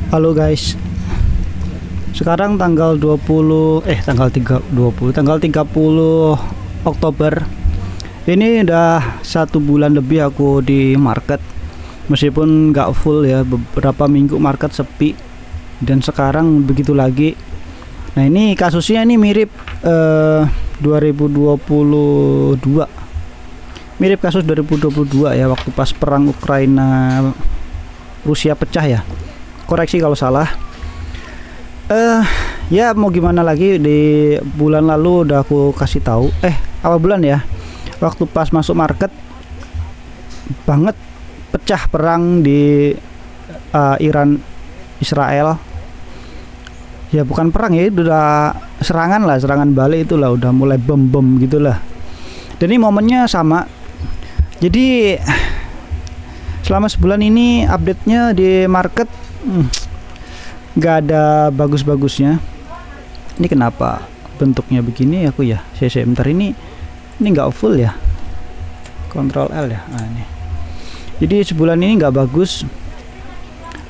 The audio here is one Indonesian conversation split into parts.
Halo guys. Sekarang tanggal 20 tanggal 30 Oktober. Ini udah 1 bulan lebih aku di market. Meskipun nggak full ya, beberapa minggu market sepi dan sekarang begitu lagi. Nah, ini kasusnya ini mirip 2022. Mirip kasus 2022 ya, waktu pas perang Ukraina Rusia pecah ya. Koreksi kalau salah. Ya mau gimana lagi, di bulan lalu udah aku kasih tahu. Awal bulan ya. Waktu pas masuk market banget pecah perang di Iran Israel. Ya bukan perang ya, itu udah serangan balik, itulah udah mulai bom gitulah. Dan ini momennya sama. Jadi selama sebulan ini update-nya di market nggak ada bagus-bagusnya. Ini kenapa bentuknya begini aku ya? Saya bentar, ini nggak full ya. Ctrl L ya. Nah, ini. Jadi sebulan ini nggak bagus.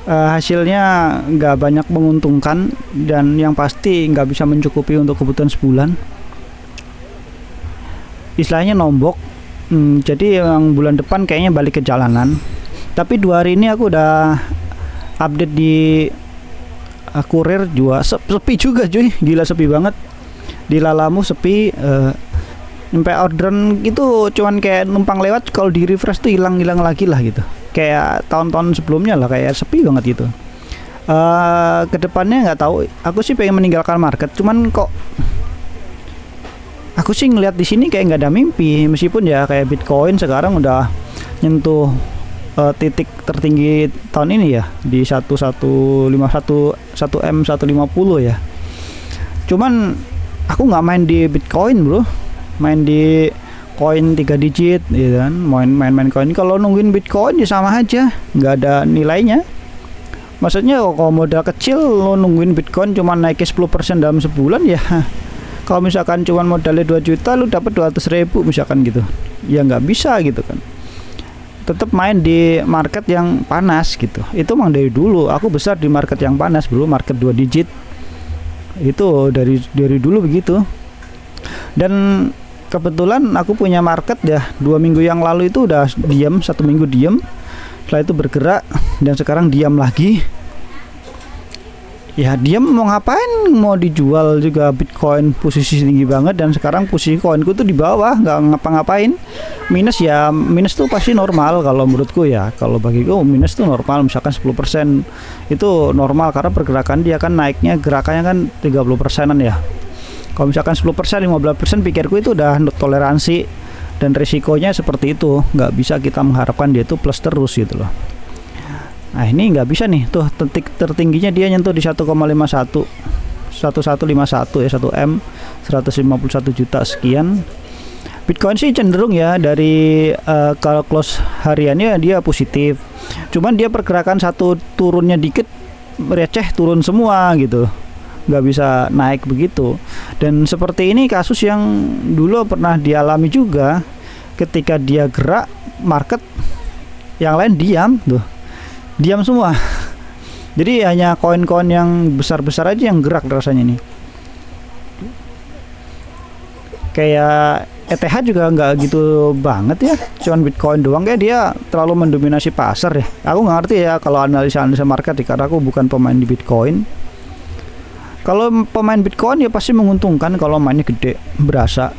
Hasilnya nggak banyak menguntungkan dan yang pasti nggak bisa mencukupi untuk kebutuhan sebulan. Istilahnya nombok. Jadi yang bulan depan kayaknya balik ke jalanan. Tapi 2 hari ini aku udah update di kurir juga sepi juga cuy, gila sepi banget. Di Lalamove sepi, sampai orderan itu cuman kayak numpang lewat, kalau di refresh tuh hilang lagi lah gitu. Kayak tahun-tahun sebelumnya lah, kayak sepi banget gitu. Kedepannya nggak tahu. Aku sih pengen meninggalkan market, cuman kok aku sih ngeliat di sini kayak nggak ada mimpi. Meskipun ya kayak Bitcoin sekarang udah nyentuh titik tertinggi tahun ini ya, di 1151 1M 150 ya. Cuman aku nggak main di Bitcoin bro, main di koin 3 digit gitu kan. Main koin, kalau nungguin Bitcoin ya sama aja, nggak ada nilainya. Maksudnya kalau modal kecil lo nungguin Bitcoin cuma naiknya 10% dalam sebulan ya. Kalau misalkan cuma modalnya 2 juta lu dapat 200.000 misalkan gitu, ya nggak bisa gitu kan. Tetap main di market yang panas gitu. Itu emang dari dulu aku besar di market yang panas bro, market 2 digit. Itu dari dulu begitu. Dan kebetulan aku punya market ya 2 minggu yang lalu itu udah diam, 1 minggu diam. Setelah itu bergerak dan sekarang diam lagi. Ya diam mau ngapain, mau dijual juga Bitcoin posisi tinggi banget dan sekarang posisi koinku tuh di bawah, nggak ngapa-ngapain. Minus ya, minus tuh pasti normal kalau menurutku ya. Kalau bagiku minus tuh normal, misalkan 10% itu normal karena pergerakan dia kan naiknya, gerakannya kan 30%an ya. Kalau misalkan 10%, 15% pikirku itu udah toleransi dan risikonya seperti itu. Nggak bisa kita mengharapkan dia itu plus terus gitu loh. Nah ini nggak bisa nih, tuh titik tertingginya dia nyentuh di 1,51 1151 ya, 1M 151 juta sekian. Bitcoin sih cenderung ya dari kalau close hariannya dia positif. Cuman dia pergerakan satu turunnya dikit receh turun semua gitu, nggak bisa naik begitu. Dan seperti ini kasus yang dulu pernah dialami juga, ketika dia gerak market yang lain diam semua. Jadi hanya koin-koin yang besar-besar aja yang gerak rasanya nih. Kayak ETH juga nggak gitu banget ya, cuman Bitcoin doang, kayak dia terlalu mendominasi pasar ya. Aku nggak ngerti ya kalau analisa market ya, karena aku bukan pemain di Bitcoin. Kalau pemain Bitcoin ya pasti menguntungkan kalau mainnya gede, berasa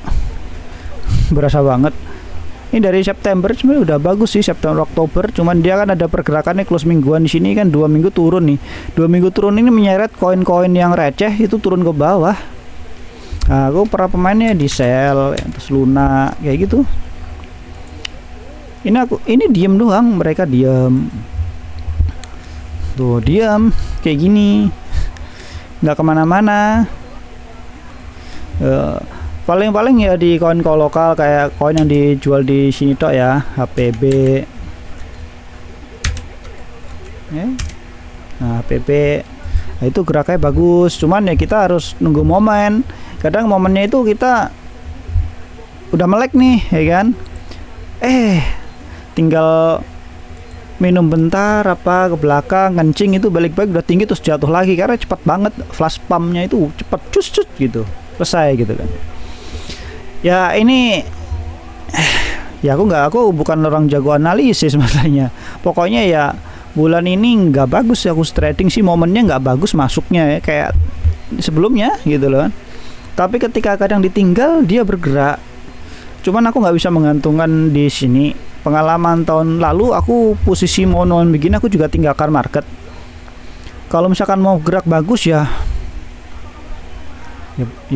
banget. Ini dari September sebenarnya udah bagus sih, September Oktober, cuman dia kan ada pergerakannya close mingguan di sini kan, 2 minggu turun nih. 2 minggu turun ini menyeret koin-koin yang receh itu turun ke bawah. Nah, aku para pemainnya di sell, terus Luna kayak gitu. Ini diem doang, mereka diem. Tuh diem kayak gini, nggak kemana-mana. Paling ya di koin lokal, kayak koin yang dijual di sini tok ya, HPB ya. Nah HPB nah, itu geraknya bagus, cuman ya kita harus nunggu momen. Kadang momennya itu kita udah melek nih ya kan, tinggal minum bentar apa ke belakang kencing itu balik-balik udah tinggi terus jatuh lagi karena cepat banget flash pumpnya itu cepat cus gitu selesai gitu kan. Ya ini ya aku bukan orang jago analisis masalahnya. Pokoknya ya bulan ini nggak bagus aku trading sih, momennya nggak bagus masuknya ya kayak sebelumnya gitu loh kan. Tapi ketika kadang ditinggal dia bergerak. Cuman aku nggak bisa menggantungkan di sini. Pengalaman tahun lalu aku posisi monoan begini aku juga tinggalkan market. Kalau misalkan mau gerak bagus ya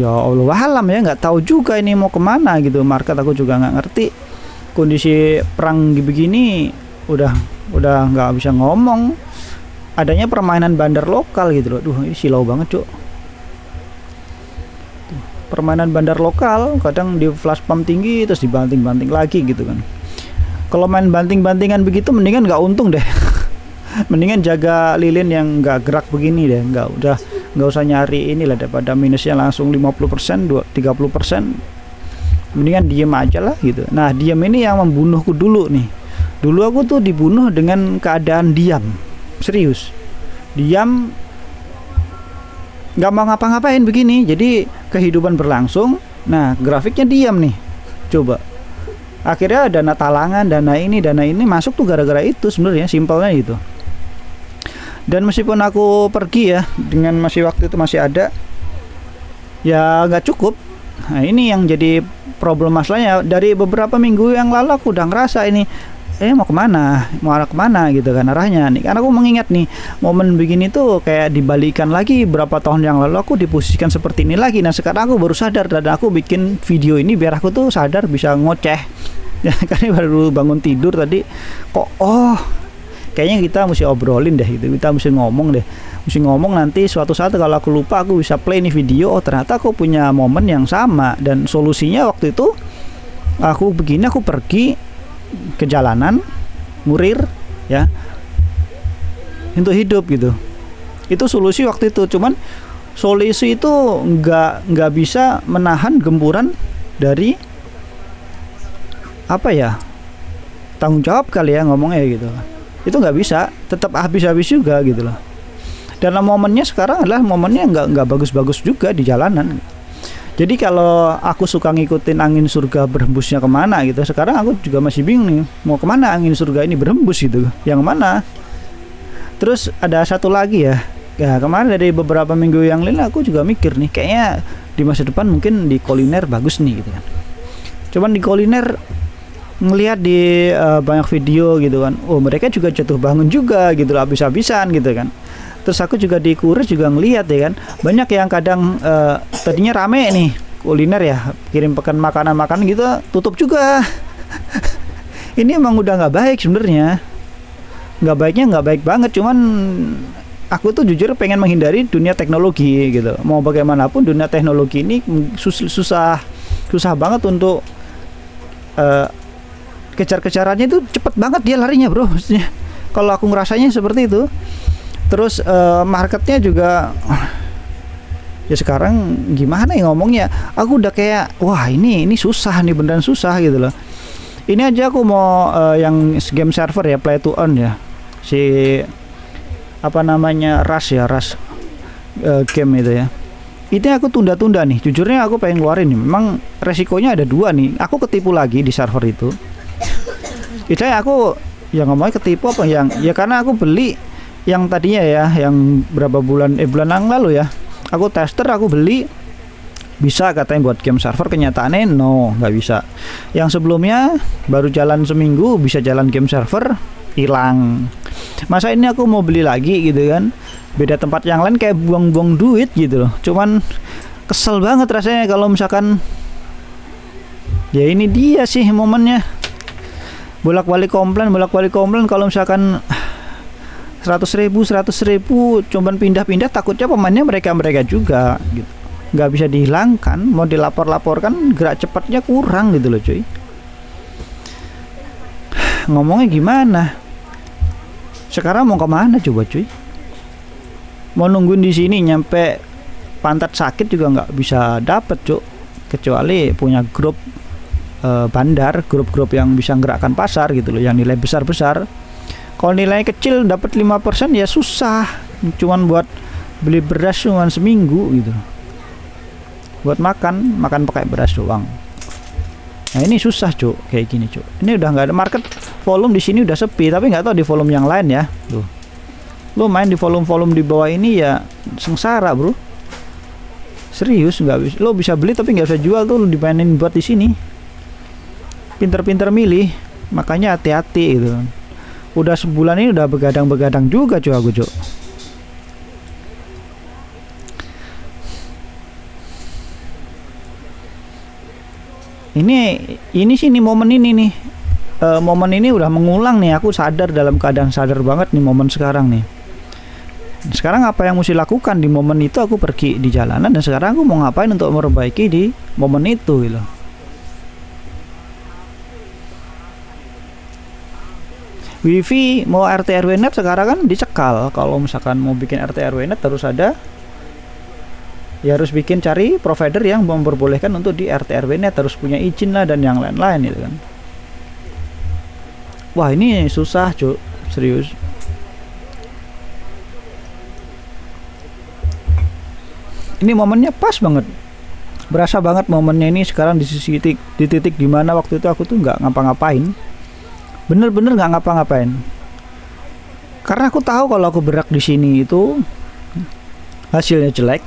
Allah alam ya, nggak tahu juga ini mau kemana gitu market, aku juga nggak ngerti. Kondisi perang begini udah nggak bisa ngomong. Adanya permainan bandar lokal gitu loh. Duh ini silau banget cuk. Permainan bandar lokal kadang di flash pump tinggi terus dibanting-banting lagi gitu kan. Kalau main banting-bantingan begitu mendingan nggak untung deh. Mendingan jaga lilin yang nggak gerak begini deh, nggak usah nyari inilah daripada minusnya langsung 50%, 30%. Mendingan diem aja lah gitu. Nah diem ini yang membunuhku dulu nih. Dulu aku tuh dibunuh dengan keadaan diam, serius, diam, nggak mau ngapa-ngapain begini. Jadi kehidupan berlangsung. Nah grafiknya diam nih. Coba. Akhirnya dana talangan, dana ini masuk tuh gara-gara itu sebenarnya simpelnya gitu. Dan meskipun aku pergi ya dengan masih waktu itu masih ada, ya nggak cukup. Nah ini yang jadi problem masalahnya. Dari beberapa minggu yang lalu aku udah ngerasa ini mau arah kemana gitu kan arahnya nih. Karena aku mengingat nih momen begini tuh kayak dibalikan lagi berapa tahun yang lalu aku diposisikan seperti ini lagi. Nah sekarang aku baru sadar dan aku bikin video ini biar aku tuh sadar bisa ngoceh ya. Karena baru bangun tidur tadi kok kayaknya kita mesti obrolin deh gitu, kita mesti ngomong nanti suatu saat kalau aku lupa aku bisa play nih video. Ternyata aku punya momen yang sama dan solusinya waktu itu aku begini, aku pergi ke jalanan murir ya untuk hidup gitu. Itu solusi waktu itu. Cuman solusi itu nggak bisa menahan gempuran dari apa ya, tanggung jawab kali ya ngomongnya gitu. Itu nggak bisa, tetap habis-habis juga gitu loh. Dan momennya sekarang adalah momennya nggak bagus-bagus juga di jalanan. Jadi kalau aku suka ngikutin angin surga berhembusnya kemana gitu, sekarang aku juga masih bingung nih mau kemana angin surga ini berhembus gitu, yang mana. Terus ada satu lagi ya kemarin dari beberapa minggu yang lalu aku juga mikir nih kayaknya di masa depan mungkin di kuliner bagus nih gitu kan. Cuman di kuliner ngelihat di banyak video gitu kan, mereka juga jatuh bangun juga gitu habis-habisan gitu kan. Terus aku juga di kurir juga ngelihat ya kan, banyak yang kadang tadinya rame nih kuliner ya, kirim pekan makanan gitu tutup juga. Ini emang udah nggak baik sebenarnya, nggak baik banget. Cuman aku tuh jujur pengen menghindari dunia teknologi gitu. Mau bagaimanapun dunia teknologi ini susah banget untuk kejar-kejarannya itu cepet banget dia larinya bro, maksudnya kalau aku ngerasanya seperti itu. Terus marketnya juga ya sekarang gimana ya ngomongnya, aku udah kayak wah ini susah nih, beneran susah gitu loh. Ini aja aku mau yang game server ya, play to earn ya, si apa namanya Rush game itu ya. Itu aku tunda-tunda nih, jujurnya aku pengen keluarin nih. Memang resikonya ada dua nih, aku ketipu lagi di server itu. Itu aku yang ngomongnya ketipu apa yang ya karena aku beli yang tadinya ya yang berapa bulan yang lalu ya, aku tester, aku beli bisa katanya buat game server, kenyataannya no, nggak bisa. Yang sebelumnya baru jalan seminggu bisa jalan game server, hilang. Masa ini aku mau beli lagi gitu kan, beda tempat yang lain kayak buang-buang duit gitu loh. Cuman kesel banget rasanya kalau misalkan ya ini dia sih momennya, bolak-balik komplain kalau misalkan 100.000 cuman pindah-pindah, takutnya pemainnya mereka juga gitu, nggak bisa dihilangkan. Mau dilapor-laporkan gerak cepatnya kurang gitu loh cuy. Ngomongnya gimana sekarang, mau kemana coba cuy? Mau nungguin di sini nyampe pantat sakit juga nggak bisa dapet cuy, kecuali punya grup bandar, grup-grup yang bisa gerakkan pasar gitu loh, yang nilai besar-besar. Kalau nilainya kecil dapat 5% ya susah. Cuman buat beli beras cuman seminggu gitu. Buat makan pakai beras doang. Nah ini susah cuk, kayak gini cuk. Ini udah nggak ada market, volume di sini udah sepi, tapi nggak tahu di volume yang lain ya. Tuh, lo main di volume di bawah ini ya sengsara bro. Serius nggak bisa, lo bisa beli tapi nggak bisa jual tuh, lo dimainin buat di sini. Pinter-pinter milih, makanya hati-hati gitu. Udah sebulan ini udah begadang-begadang juga cuk aku cuk. Ini sih nih momen ini nih, momen ini udah mengulang nih. Aku sadar, dalam keadaan sadar banget nih momen sekarang nih. Sekarang apa yang mesti lakukan di momen itu? Aku pergi di jalanan dan sekarang aku mau ngapain untuk memperbaiki di momen itu gitu. Wifi mau RT RW net sekarang kan dicekal. Kalau misalkan mau bikin RT RW net harus ada, ya harus cari provider yang memperbolehkan untuk di RT RW net, harus punya izin lah dan yang lain-lain gitu kan. Wah ini susah cuy, serius. Ini momennya pas banget, berasa banget momennya ini sekarang di titik dimana waktu itu aku tuh nggak ngapa-ngapain, bener-bener nggak ngapa-ngapain, karena aku tahu kalau aku berak di sini itu hasilnya jelek.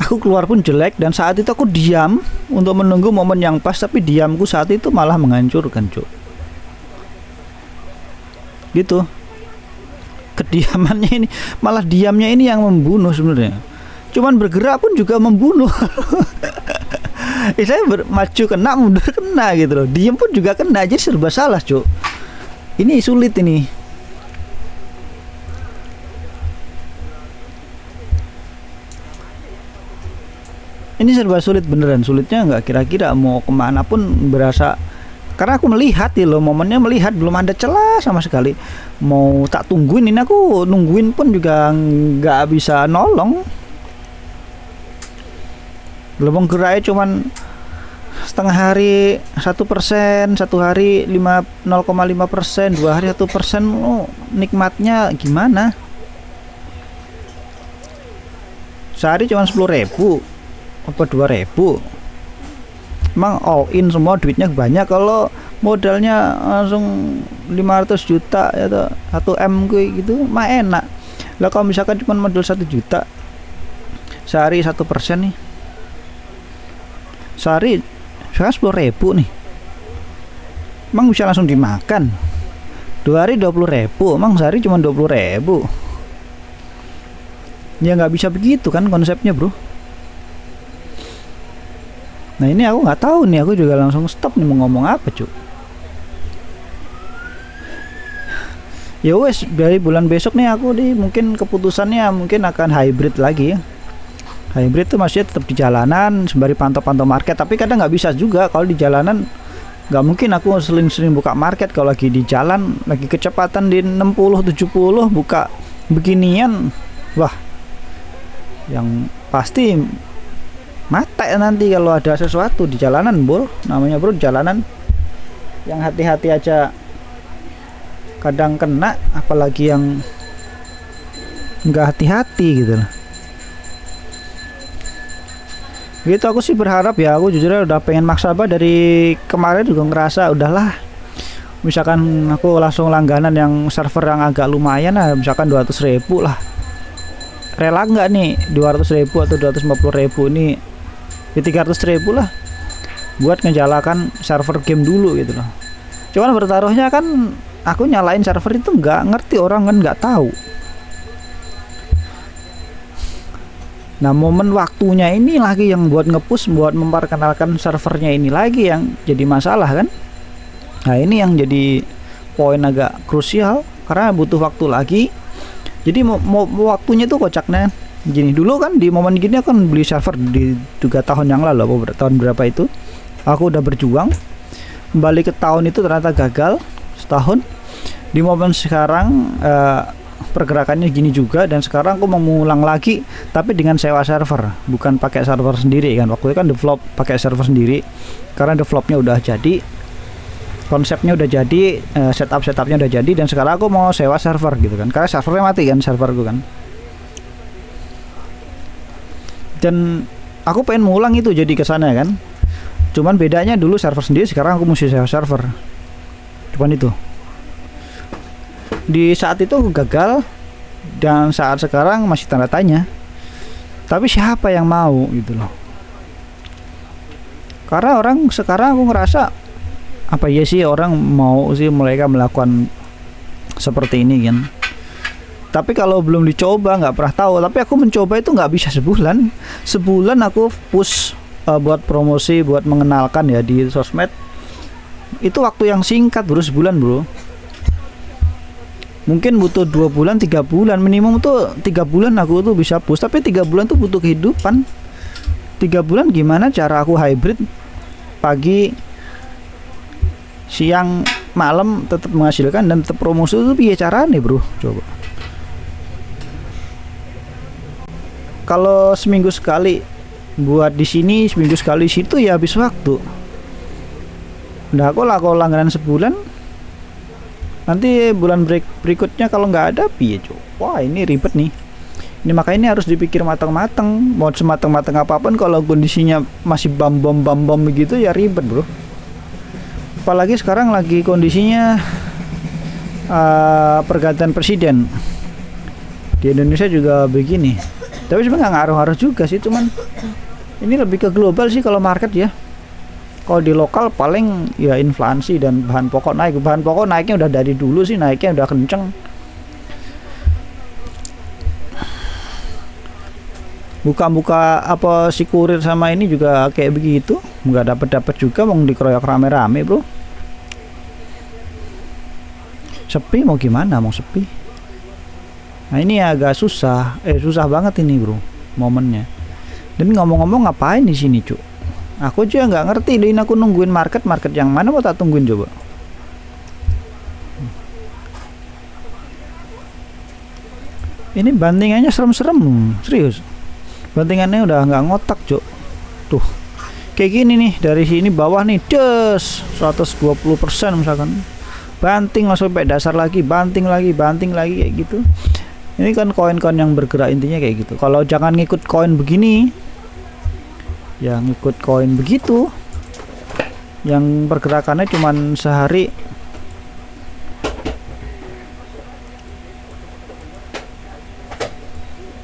Aku keluar pun jelek, dan saat itu aku diam untuk menunggu momen yang pas, tapi diamku saat itu malah menghancurkan cuk. Gitu. Kediamannya ini, malah diamnya ini yang membunuh sebenarnya. Cuman bergerak pun juga membunuh. Saya maju kena, mundur kena gitu loh. Diam pun juga kena, jadi serba salah cuk. Ini sulit ini. Ini serba sulit beneran, sulitnya nggak kira-kira mau kemana pun berasa, karena aku melihat ya loh, momennya melihat belum ada celah sama sekali. Mau tak tungguin, ini aku nungguin pun juga nggak bisa nolong. Gelombang geraknya cuman setengah hari 1%, satu hari 0,5%, 2 hari 1%. Oh, nikmatnya gimana? Sehari cuma 10.000 apa 2.000. Emang all in semua duitnya banyak. Kalau modalnya langsung 500 juta atau 1 M gitu mah enak lah. Kalau misalkan cuma modal 1 juta sehari 1% nih, sehari 10.000 nih, emang bisa langsung dimakan. 2 hari 20.000, emang sehari cuma 20.000. Ya nggak bisa begitu kan konsepnya bro. Nah ini aku nggak tahu nih, aku juga langsung stop nih mau ngomong apa cuy. Ya wes, dari bulan besok nih aku mungkin keputusannya mungkin akan hybrid lagi ya. Hybrid tuh maksudnya tetap di jalanan sembari pantau-pantau market, tapi kadang nggak bisa juga kalau di jalanan. Nggak mungkin aku sering-sering buka market kalau lagi di jalan, lagi kecepatan di 60-70 buka beginian. Wah, yang pasti mata ya nanti kalau ada sesuatu di jalanan bro. Namanya bro jalanan, yang hati-hati aja kadang kena, apalagi yang nggak hati-hati gitu loh. Gitu aku sih berharap ya, aku jujur udah pengen maksa dari kemarin juga ngerasa udahlah, misalkan aku langsung langganan yang server yang agak lumayan lah, misalkan 200.000 lah, rela nggak nih 200.000 atau 250.000 ini di 300.000 lah buat ngejalakan server game dulu gitu loh. Cuman bertaruhnya kan aku nyalain server itu nggak ngerti, orang kan nggak tahu. Nah momen waktunya ini lagi yang buat ngepush, buat memperkenalkan servernya ini lagi yang jadi masalah kan. Nah ini yang jadi poin agak krusial karena butuh waktu lagi. Jadi mau waktunya tuh kocaknya gini. Dulu kan di momen gini aku kan beli server di 3 tahun yang lalu, apa tahun berapa itu aku udah berjuang, kembali ke tahun itu ternyata gagal setahun. Di momen sekarang pergerakannya gini juga, dan sekarang aku mau mengulang lagi tapi dengan sewa server, bukan pakai server sendiri kan. Waktu itu kan develop pakai server sendiri, karena developnya udah jadi. konsepnya udah jadi, setupnya udah jadi, dan sekarang aku mau sewa server gitu kan, karena servernya mati kan, serverku kan. Dan aku pengen ngulang itu jadi kesana kan, cuman bedanya dulu server sendiri, sekarang aku mesti sewa server. Cuman itu di saat itu aku gagal, dan saat sekarang masih tanda tanya. Tapi siapa yang mau gitu loh, karena orang sekarang aku ngerasa apa ya sih orang mau sih mereka melakukan seperti ini kan. Tapi kalau belum dicoba nggak pernah tahu. Tapi aku mencoba itu nggak bisa sebulan aku push buat promosi, buat mengenalkan ya di sosmed. Itu waktu yang singkat bro, sebulan bro. Mungkin butuh 2 bulan 3 bulan minimum tuh, 3 bulan aku tuh bisa push. Tapi 3 bulan tuh butuh kehidupan. 3 bulan gimana cara aku hybrid, pagi siang malam tetap menghasilkan dan tetap promosi, itu piye caranya bro? Coba kalau seminggu sekali buat di sini, seminggu sekali di situ, ya habis waktu. Nah aku lah kalau langganan sebulan, nanti bulan berikutnya kalau nggak ada piye coba. Wah ini ribet nih. Ini makanya ini harus dipikir matang-matang. Mau sematang-matang apapun kalau kondisinya masih bam bom begitu ya ribet bro. Apalagi sekarang lagi kondisinya pergantian presiden di Indonesia juga begini. Tapi sebenarnya nggak ngaruh-ngaruh juga sih, cuman ini lebih ke global sih kalau market ya. Kalau di lokal paling ya inflasi dan bahan pokok naik. Bahan pokok naiknya udah dari dulu sih, naiknya udah kenceng. Buka-buka apa si kurir sama ini juga kayak begitu, nggak dapat juga, mau dikeroyok rame-rame bro. Sepi mau gimana, mau sepi. Nah ini agak susah banget ini bro momennya. Dan ngomong-ngomong ngapain di sini cuk? Aku juga nggak ngerti, ini aku nungguin market yang mana mau tak tungguin coba. Ini bandingannya serem-serem, serius. Bantingannya udah nggak ngotak cuk. Tuh kayak gini nih, dari sini bawah nih des 120% misalkan, banting langsung sampai dasar lagi, banting lagi kayak gitu. Ini kan koin-koin yang bergerak intinya kayak gitu. Kalau jangan ngikut koin begini, ya ngikut koin begitu yang pergerakannya cuman sehari.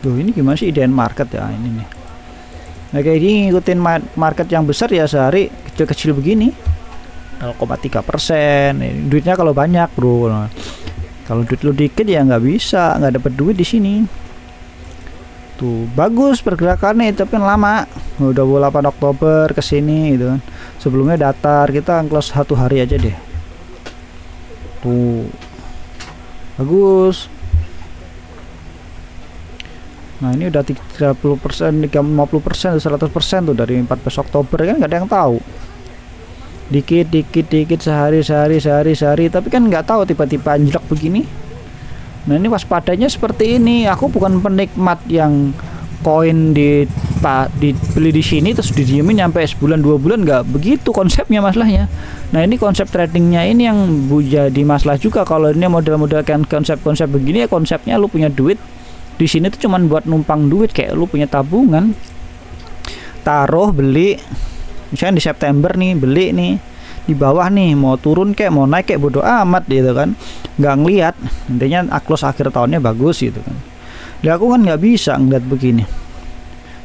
Tuh ini gimana sih idean market ya ini nih. Nah kayak gini ngikutin market yang besar ya sehari kecil-kecil begini 0,3%. Duitnya kalau banyak bro. Nah, kalau duit lu dikit ya nggak bisa, nggak dapat duit di sini. Tuh bagus pergerakannya tapi lama. Udah 8 Oktober ke sini gitu kan. Sebelumnya datar, kita close 1 hari aja deh. Tuh bagus. Nah ini udah 30%, 50%, 100% tuh dari 14 Oktober kan nggak ada yang tahu. Dikit sehari, tapi kan nggak tahu tiba-tiba anjlok begini. Nah ini waspadanya seperti ini. Aku bukan penikmat yang koin dibeli di sini terus didiemin sampai sebulan 2 bulan, nggak begitu konsepnya masalahnya. Nah ini konsep tradingnya ini yang jadi masalah juga. Kalau ini model-model kan konsep begini ya, konsepnya lu punya duit di sini tuh cuman buat numpang duit, kayak lu punya tabungan, taruh beli, misalnya di September nih beli nih, di bawah nih mau turun kayak mau naik kayak bodo amat gitu kan, nggak ngelihat, intinya close akhir tahunnya bagus gitu kan. Nah aku kan nggak bisa ngeliat begini,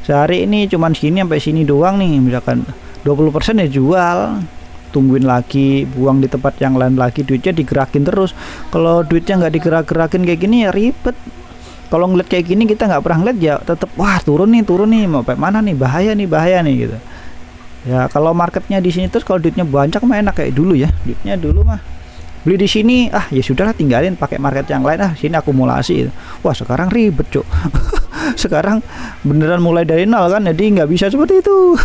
sehari ini cuman sini sampai sini doang nih, misalkan 20% ya jual, tungguin lagi, buang di tempat yang lain lagi, duitnya digerakin terus. Kalau duitnya nggak digerak-gerakin kayak gini ya ribet. Kalau ngeliat kayak gini kita nggak pernah ngeliat ya tetap wah turun nih mau sampai mana nih, bahaya nih gitu. Ya kalau marketnya di sini terus, kalau duitnya banyak mah enak kayak dulu ya. Duitnya dulu mah beli di sini ya sudahlah, tinggalin pakai market yang lain, sini akumulasi. Wah sekarang ribet cuk. Sekarang beneran mulai dari nol kan, jadi nggak bisa seperti itu.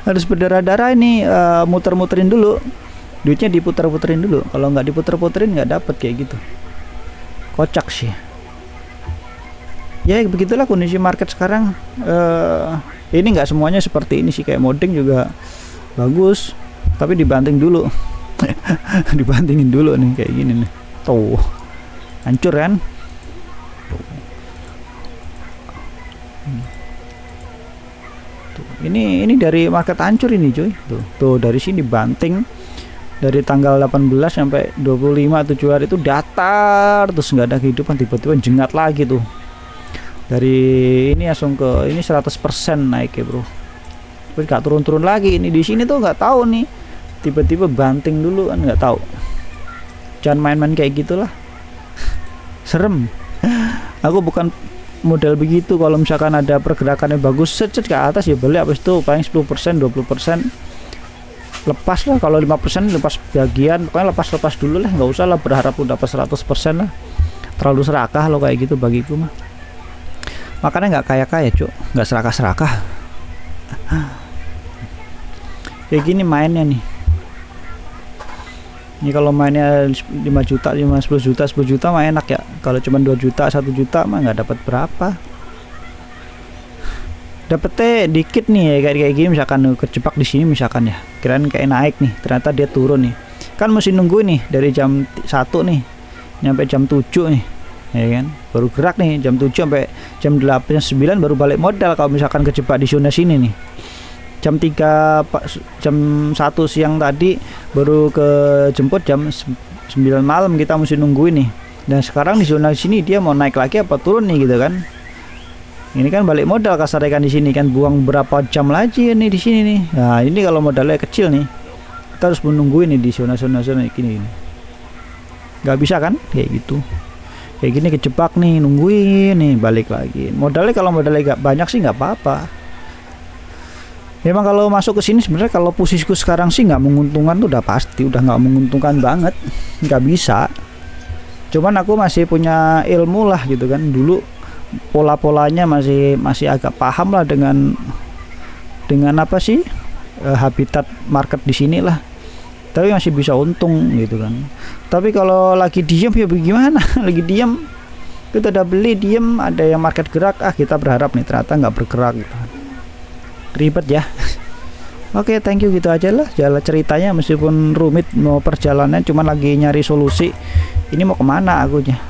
Harus berdarah-darah ini, muter-muterin dulu. Duitnya diputer-puterin dulu. Kalau nggak diputer-puterin nggak dapet kayak gitu. Kocak sih. Ya begitulah kondisi market sekarang. Ini nggak semuanya seperti ini sih, kayak moding juga bagus, tapi dibanting dulu. Dibantingin dulu nih kayak gini nih. Tuh. Hancur kan? Tuh. Ini dari market hancur ini cuy. Tuh dari sini banting dari tanggal 18 sampai 25 7 hari itu datar terus nggak ada kehidupan, tiba-tiba jengat lagi tuh. Dari ini langsung ke ini 100% naik ya, Bro. Terus gak turun-turun lagi. Ini di sini tuh nggak tahu nih. Tiba-tiba banting dulu kan nggak tahu. Jangan main-main kayak gitulah. Serem. Aku bukan model begitu. Kalau misalkan ada pergerakannya bagus secet ke atas ya beli, habis itu paling 10% 20% lepas lah. Kalau 5% lepas bagian, pokoknya lepas dulu lah, nggak usah lah berharap udah dapat 100% lah. Terlalu serakah lo kayak gitu bagiku mah. Makanya nggak kaya cuk, nggak serakah kayak gini mainnya nih. Ini kalau mainnya 5 juta, 10 juta mah enak ya. Kalau cuma 2 juta, 1 juta mah nggak dapat berapa. Dapetnya dikit nih ya, kayak gini misalkan kejebak di sini misalkan ya. Kirain kayak naik nih, ternyata dia turun nih. Kan mesti nunggu nih dari jam 1 nih nyampe jam 7 nih. Ya kan? Baru gerak nih jam 7 sampai jam 8 9 baru balik modal kalau misalkan kejebak di zona sini nih. Jam 1 siang tadi baru ke jemput jam 9 malam kita mesti nungguin nih. Dan sekarang di zona sini dia mau naik lagi apa turun nih gitu kan. Ini kan balik modal kasarnya kan di sini kan, buang berapa jam lagi nih di sini nih. Nah, ini kalau modalnya kecil nih. Kita harus menungguin nih di zona-zona gini. Gak bisa kan kayak gitu. Kayak gini kejebak nih, nungguin nih balik lagi. Modalnya kalau modalnya gak banyak sih nggak apa-apa. Memang kalau masuk ke sini sebenarnya kalau posisiku sekarang sih nggak menguntungkan tuh udah pasti, udah nggak menguntungkan banget, nggak bisa. Cuman aku masih punya ilmu lah gitu kan, dulu pola-polanya masih agak paham lah dengan apa sih habitat market di sini lah. Tapi masih bisa untung gitu kan. Tapi kalau lagi diem ya bagaimana? Lagi diem kita udah beli diem, ada yang market gerak, kita berharap nih ternyata nggak bergerak gitu. Ribet ya. Oke, thank you, gitu aja lah jalan ceritanya, meskipun rumit mau perjalanan, cuman lagi nyari solusi ini mau kemana akunya.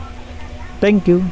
Thank you.